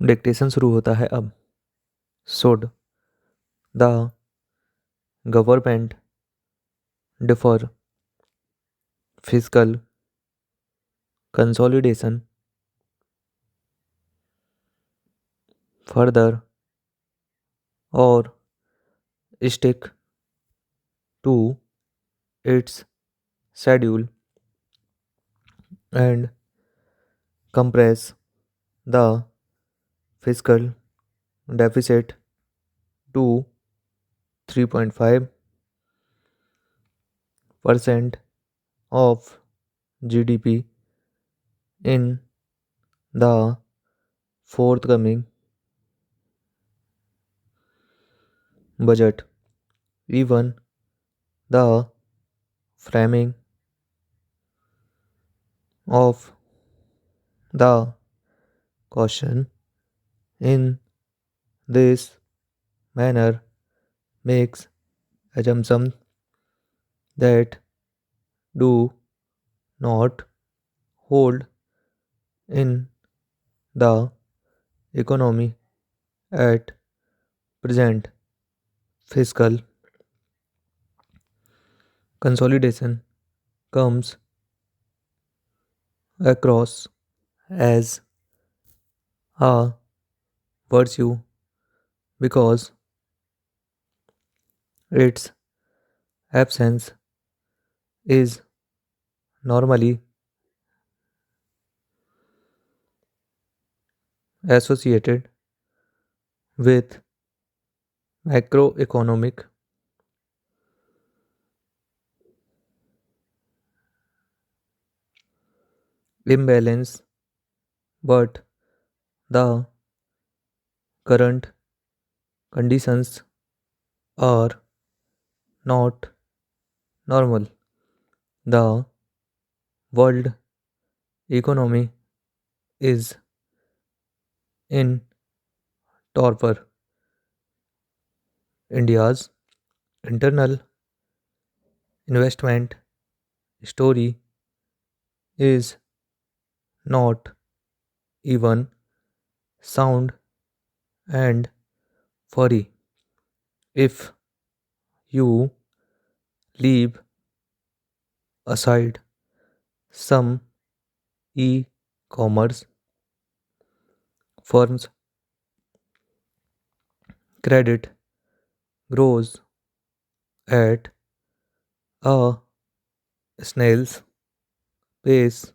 Dictation शुरू होता है अब। Should the government defer physical consolidation further और stick to its schedule and compress the fiscal deficit to 3.5% of GDP in the forthcoming budget. Even the framing of the caution in this manner makes assumptions that do not hold in the economy at present. Fiscal consolidation comes across as a virtue because its absence is normally associated with macroeconomic imbalance, but the current conditions are not normal. The world economy is in torpor. India's internal investment story is not even sound and furry. If you leave aside some e commerce firms, credit grows at a snail's pace,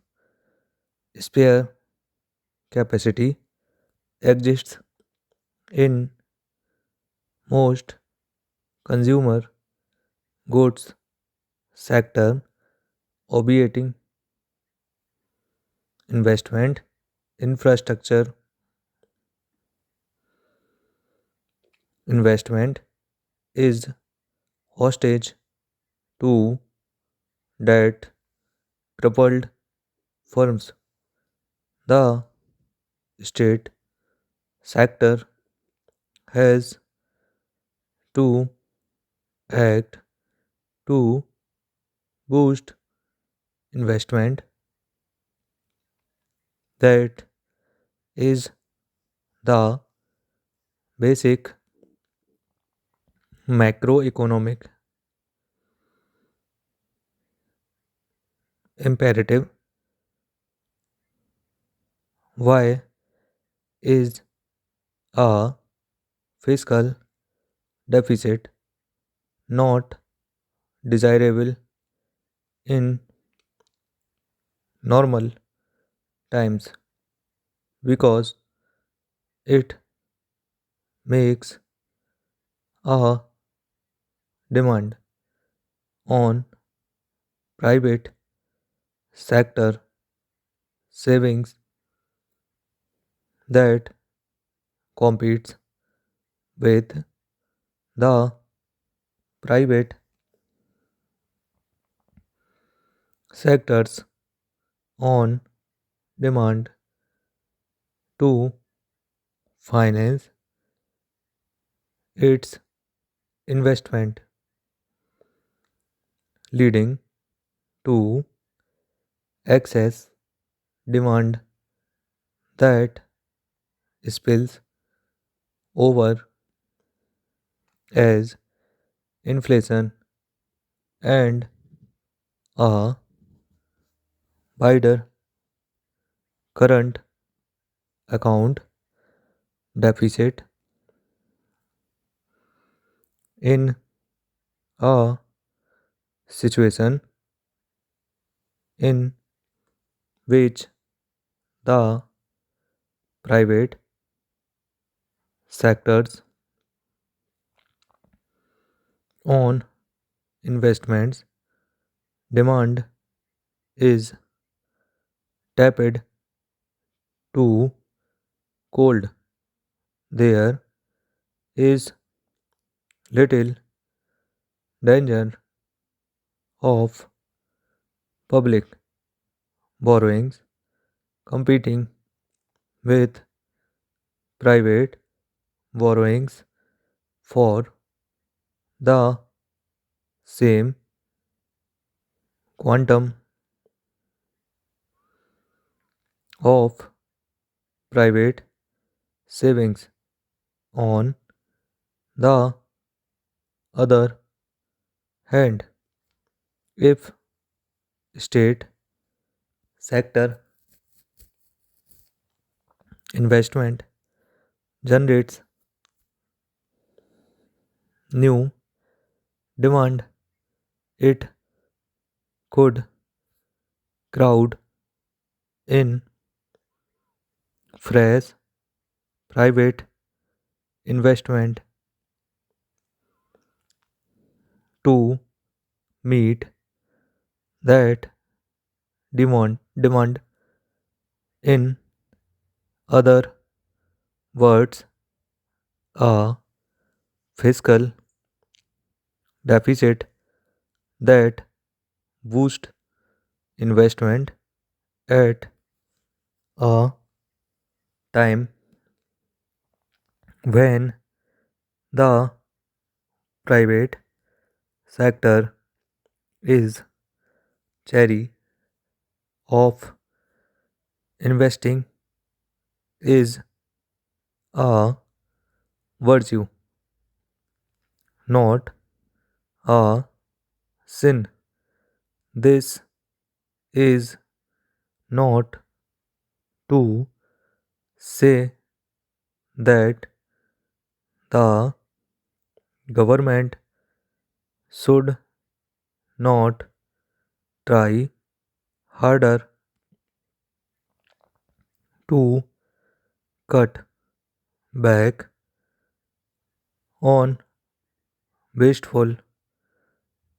spare capacity exists in most consumer goods sector, obviating investment infrastructure. Investment is hostage to debt crippled firms. The state sector has to act to boost investment. That is the basic macroeconomic imperative. Why is a fiscal deficit not desirable in normal times? Because it makes a demand on private sector savings that competes with the private sector's on demand to finance its investment, leading to excess demand that spills over as inflation and a wider current account deficit in a situation in which the private sector's own investments demand is tapped to cold. There is little danger of public borrowings competing with private borrowings for the same quantum of private savings. On the other hand, if state sector investment generates new demand, it could crowd in fresh private investment to meet that demand. In other words, a fiscal deficit that boosts investment at a time when the private sector is chary of investing is a virtue, not a sin. This is not to say that the government should not try harder to cut back on wasteful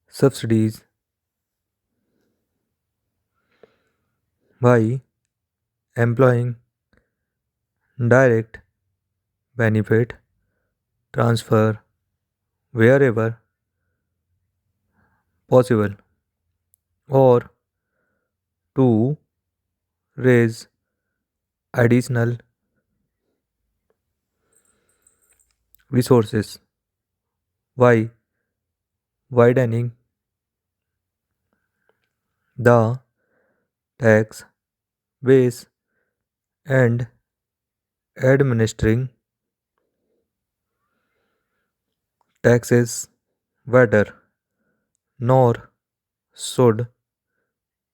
subsidies by employing direct benefit transfer wherever possible, or to raise additional resources by widening the tax base and administering taxes better, nor should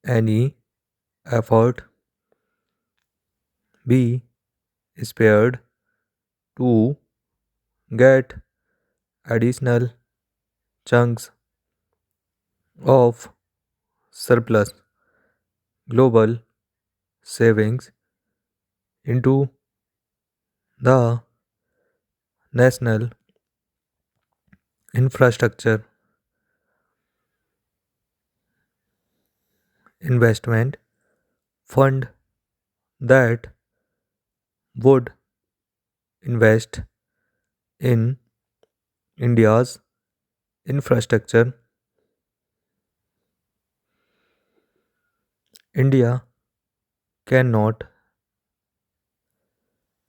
any effort be spared to get additional chunks of surplus global savings into the national infrastructure investment fund that would invest in India's infrastructure. India cannot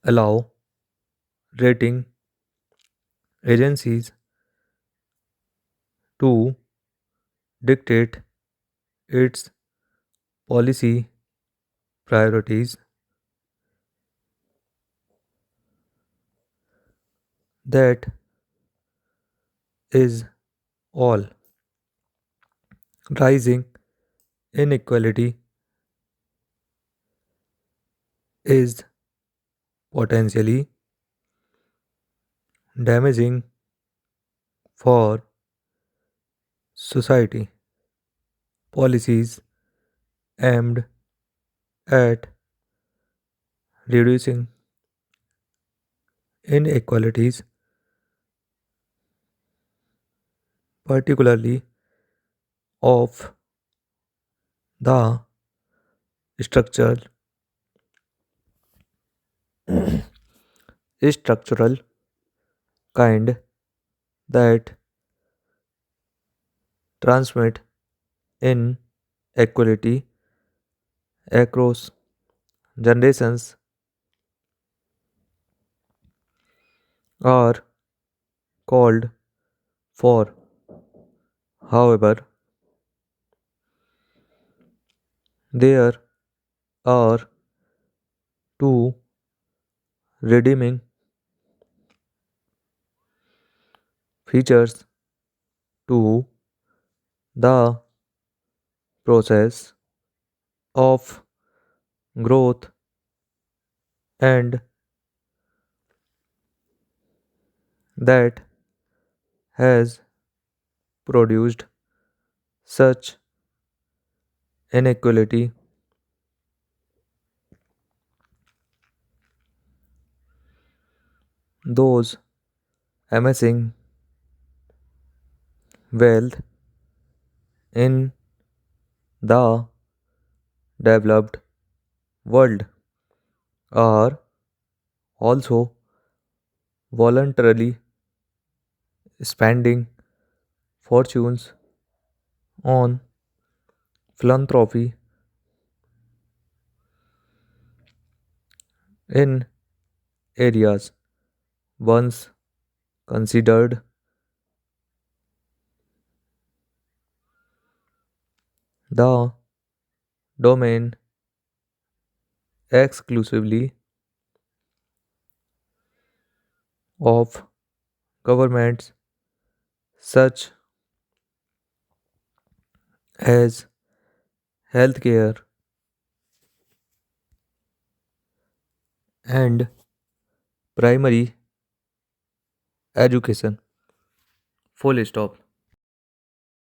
allow rating agencies to dictate its policy priorities That is all. Rising inequality is potentially damaging for society. Policies aimed at reducing inequalities, particularly of the structural kind that transmit inequality across generations, are called for. However, there are two redeeming features to the process of growth and that has produced such inequality. Those amassing wealth in the developed world are also voluntarily spending fortunes on philanthropy in areas once considered the domain exclusively of governments such as healthcare and primary education. Full stop.